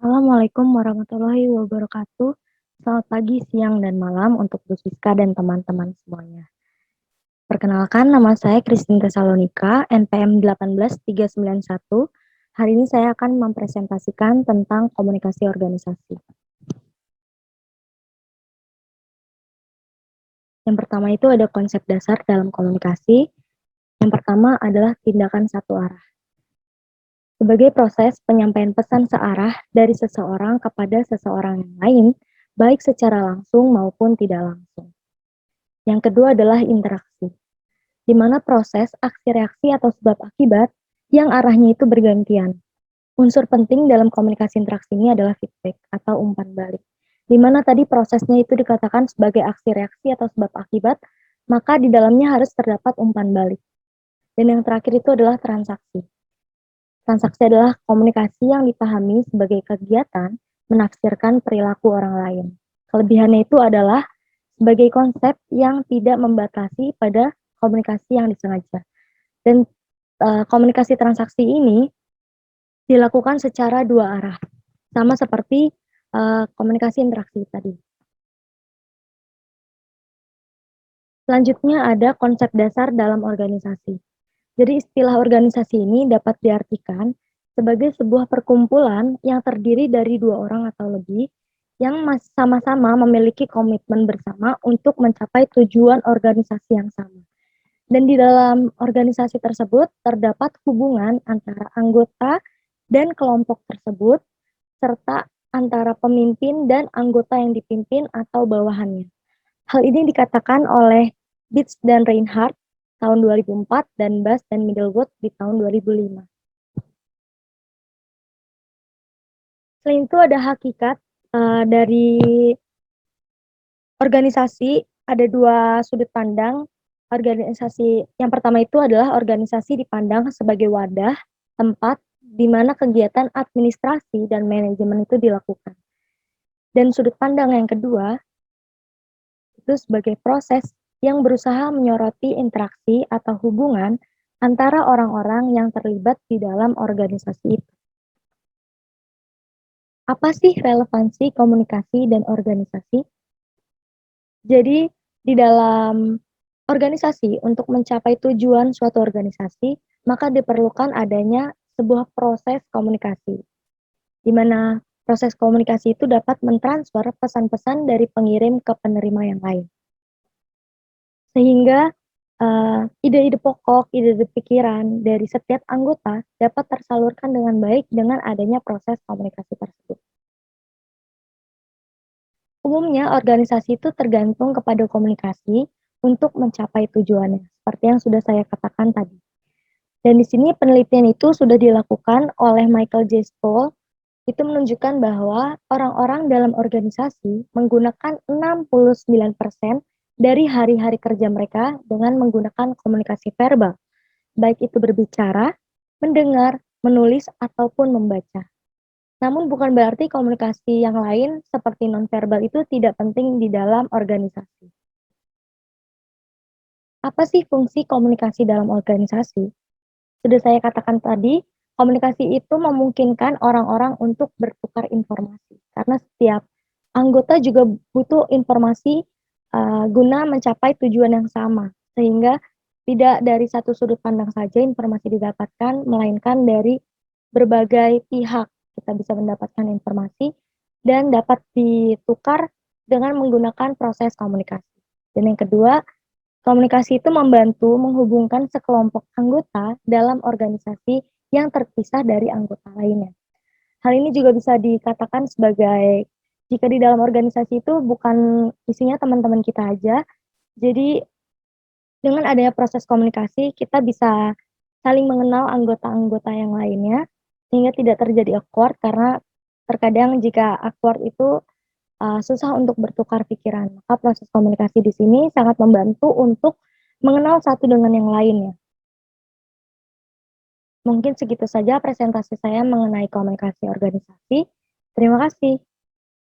Assalamualaikum warahmatullahi wabarakatuh. Selamat pagi, siang, dan malam untuk Bu Siska dan teman-teman semuanya. Perkenalkan, nama saya Christine Tesalonika, NPM 18391. Hari ini saya akan mempresentasikan tentang komunikasi organisasi. Yang pertama itu ada konsep dasar dalam komunikasi. Yang pertama adalah tindakan satu arah. Sebagai proses penyampaian pesan searah dari seseorang kepada seseorang yang lain, baik secara langsung maupun tidak langsung. Yang kedua adalah interaksi, di mana proses aksi reaksi atau sebab akibat yang arahnya itu bergantian. Unsur penting dalam komunikasi interaksi ini adalah feedback atau umpan balik, di mana tadi prosesnya itu dikatakan sebagai aksi reaksi atau sebab akibat, maka di dalamnya harus terdapat umpan balik. Dan yang terakhir itu adalah transaksi. Transaksi adalah komunikasi yang dipahami sebagai kegiatan menafsirkan perilaku orang lain. Kelebihannya itu adalah sebagai konsep yang tidak membatasi pada komunikasi yang disengaja. Dan komunikasi transaksi ini dilakukan secara dua arah, sama seperti komunikasi interaksi tadi. Selanjutnya ada konsep dasar dalam organisasi. Jadi istilah organisasi ini dapat diartikan sebagai sebuah perkumpulan yang terdiri dari dua orang atau lebih yang sama-sama memiliki komitmen bersama untuk mencapai tujuan organisasi yang sama. Dan di dalam organisasi tersebut terdapat hubungan antara anggota dan kelompok tersebut, serta antara pemimpin dan anggota yang dipimpin atau bawahannya. Hal ini dikatakan oleh Beach dan Reinhardt tahun 2004 dan Bass dan Middlewood di tahun 2005. Selain itu ada hakikat dari organisasi, ada dua sudut pandang. Organisasi yang pertama itu adalah organisasi dipandang sebagai wadah, tempat di mana kegiatan administrasi dan manajemen itu dilakukan. Dan sudut pandang yang kedua itu sebagai proses yang berusaha menyoroti interaksi atau hubungan antara orang-orang yang terlibat di dalam organisasi itu. Apa sih relevansi komunikasi dan organisasi? Jadi, di dalam organisasi, untuk mencapai tujuan suatu organisasi, maka diperlukan adanya sebuah proses komunikasi, di mana proses komunikasi itu dapat mentransfer pesan-pesan dari pengirim ke penerima yang lain. Sehingga ide-ide pokok, ide-ide pikiran dari setiap anggota dapat tersalurkan dengan baik dengan adanya proses komunikasi tersebut. Umumnya organisasi itu tergantung kepada komunikasi untuk mencapai tujuannya, seperti yang sudah saya katakan tadi. Dan di sini penelitian itu sudah dilakukan oleh Michael J. Stoll, itu menunjukkan bahwa orang-orang dalam organisasi menggunakan 69% dari hari-hari kerja mereka dengan menggunakan komunikasi verbal, baik itu berbicara, mendengar, menulis, ataupun membaca. Namun bukan berarti komunikasi yang lain seperti nonverbal itu tidak penting di dalam organisasi. Apa sih fungsi komunikasi dalam organisasi? Sudah saya katakan tadi, komunikasi itu memungkinkan orang-orang untuk bertukar informasi. Karena setiap anggota juga butuh informasi guna mencapai tujuan yang sama. Sehingga tidak dari satu sudut pandang saja informasi didapatkan, melainkan dari berbagai pihak kita bisa mendapatkan informasi dan dapat ditukar dengan menggunakan proses komunikasi. Dan yang kedua, komunikasi itu membantu menghubungkan sekelompok anggota dalam organisasi yang terpisah dari anggota lainnya. Hal ini juga bisa dikatakan sebagai jika di dalam organisasi itu bukan isinya teman-teman kita aja, jadi dengan adanya proses komunikasi kita bisa saling mengenal anggota-anggota yang lainnya sehingga tidak terjadi awkward karena terkadang jika awkward itu susah untuk bertukar pikiran. Maka proses komunikasi di sini sangat membantu untuk mengenal satu dengan yang lainnya. Mungkin segitu saja presentasi saya mengenai komunikasi organisasi. Terima kasih.